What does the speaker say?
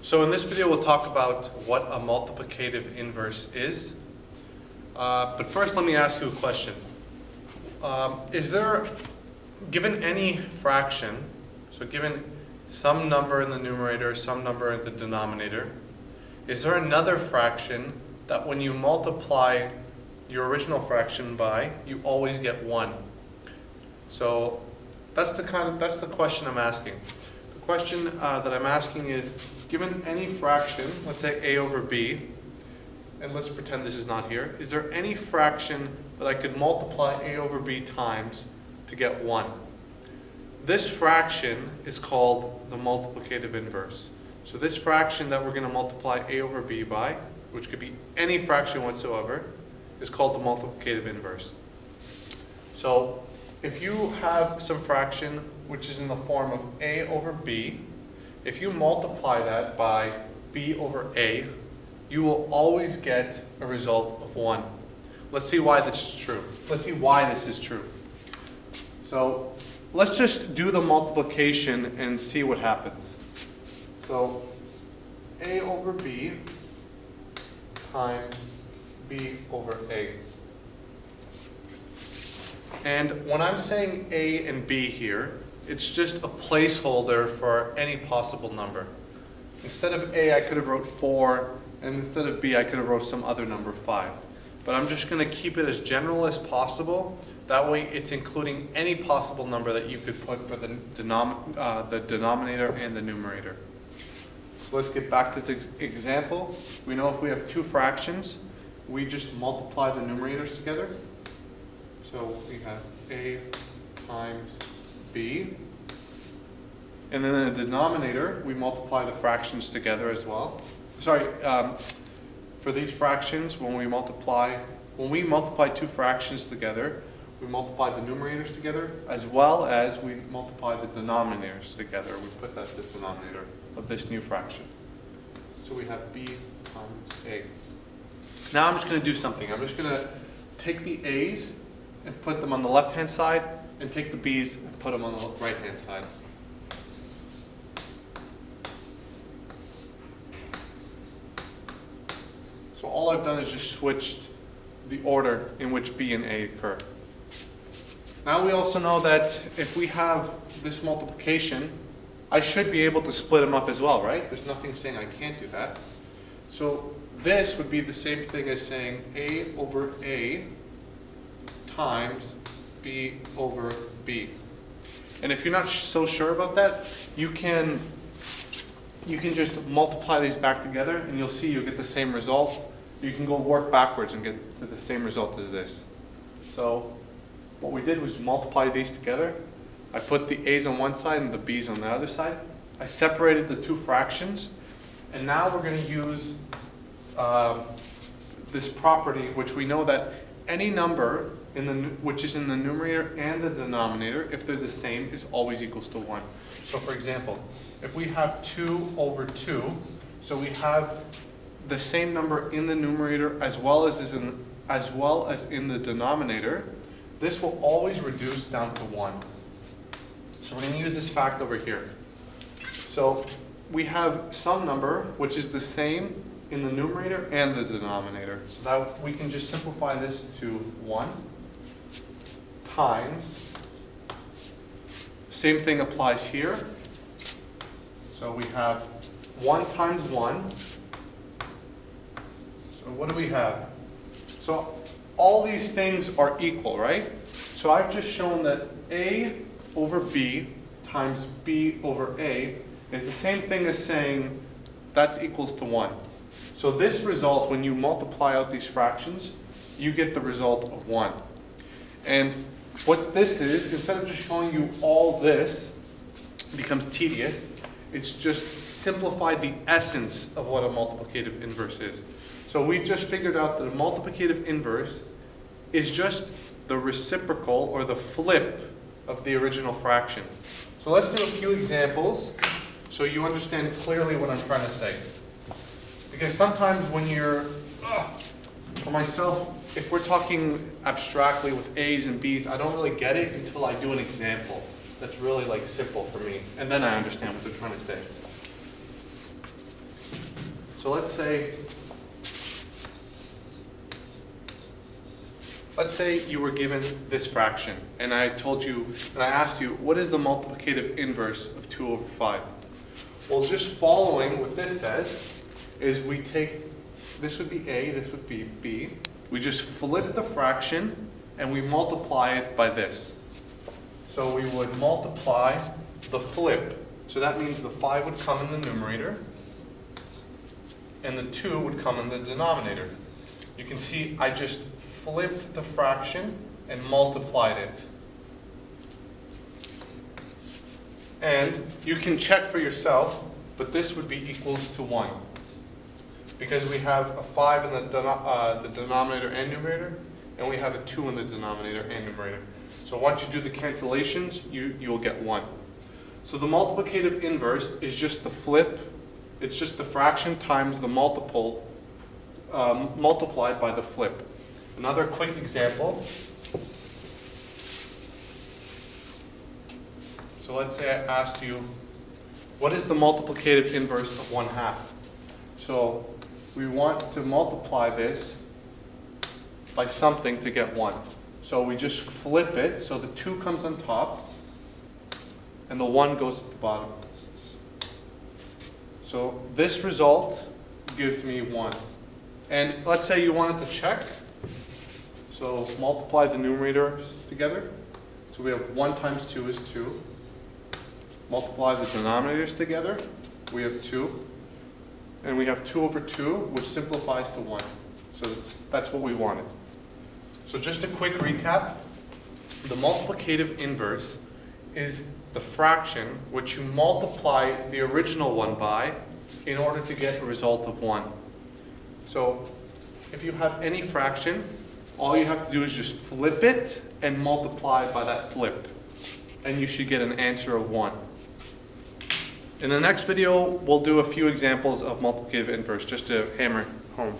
So in this video we'll talk about what a multiplicative inverse is. But first let me ask you a question. Is there, given any fraction, so given some number in the numerator, some number in the denominator, is there another fraction that when you multiply your original fraction by, you always get 1? So that's the question I'm asking. The question that I'm asking is, given any fraction, let's say a over b, and let's pretend this is not here, is there any fraction that I could multiply a over b times to get 1? This fraction is called the multiplicative inverse. So this fraction that we're going to multiply a over b by, which could be any fraction whatsoever, is called the multiplicative inverse. So if you have some fraction which is in the form of a over b, if you multiply that by b over a, you will always get a result of 1. Let's see why this is true. Let's see why this is true. So let's just do the multiplication and see what happens. So a over b times b over a. And when I'm saying a and b here, it's just a placeholder for any possible number. Instead of a, I could have wrote 4, and instead of b, I could have wrote some other number, 5. But I'm just going to keep it as general as possible. That way it's including any possible number that you could put for the denominator and the numerator. So let's get back to this example. We know if we have two fractions, we just multiply the numerators together. So we have a times b. And then in the denominator, we multiply the fractions together as well. Sorry, for these fractions, when we multiply two fractions together, we multiply the numerators together, as well as we multiply the denominators together. We put that as the denominator of this new fraction. So we have b times a. Now I'm just going to do something. I'm just going to take the a's and put them on the left-hand side, and take the b's and put them on the right-hand side. So all I've done is just switched the order in which b and a occur. Now we also know that if we have this multiplication, I should be able to split them up as well, right? There's nothing saying I can't do that. So this would be the same thing as saying a over a times b over b. And if you're not so sure about that, you can just multiply these back together and you'll see you'll get the same result. You can go work backwards and get to the same result as this. So what we did was multiply these together. I put the a's on one side and the b's on the other side. I separated the two fractions, and now we're going to use this property, which we know that any number which is in the numerator and the denominator, if they're the same, is always equals to 1. So for example, if we have 2 over 2, so we have the same number in the numerator as well as in the denominator, this will always reduce down to 1. So we're going to use this fact over here. So we have some number which is the same in the numerator and the denominator. So that we can just simplify this to 1 times, same thing applies here. So we have 1 times 1. So what do we have? So all these things are equal, right? So I've just shown that a over b times b over a is the same thing as saying that's equals to 1. So this result, when you multiply out these fractions, you get the result of 1. And what this is, instead of just showing you all this, becomes tedious. It's just simplified the essence of what a multiplicative inverse is. So we've just figured out that a multiplicative inverse is just the reciprocal or the flip of the original fraction. So let's do a few examples so you understand clearly what I'm trying to say. Because sometimes when you're, for myself, if we're talking abstractly with A's and B's, I don't really get it until I do an example that's really like simple for me. And then I understand what they're trying to say. So let's say you were given this fraction, and I told you, and I asked you, what is the multiplicative inverse of 2 over 5? Well, just following what this says is we take, this would be A, this would be B. We just flip the fraction and we multiply it by this. So we would multiply the flip. So that means the 5 would come in the numerator and the 2 would come in the denominator. You can see I just flipped the fraction and multiplied it. And you can check for yourself, but this would be equals to 1. Because we have a 5 in the denominator and numerator, and we have a 2 in the denominator and numerator. So once you do the cancellations, you'll get 1. So the multiplicative inverse is just the flip. It's just the fraction times the multiple multiplied by the flip. Another quick example. So let's say I asked you, what is the multiplicative inverse of 1/2? So we want to multiply this by something to get 1. So we just flip it, so the 2 comes on top, and the 1 goes at the bottom. So this result gives me 1. And let's say you wanted to check. So multiply the numerators together. So we have 1 times 2 is 2. Multiply the denominators together. We have 2. And we have 2 over 2, which simplifies to 1. So that's what we wanted. So just a quick recap. The multiplicative inverse is the fraction which you multiply the original one by in order to get a result of 1. So if you have any fraction, all you have to do is just flip it and multiply by that flip. And you should get an answer of 1. In the next video, we'll do a few examples of multiplicative inverse just to hammer home.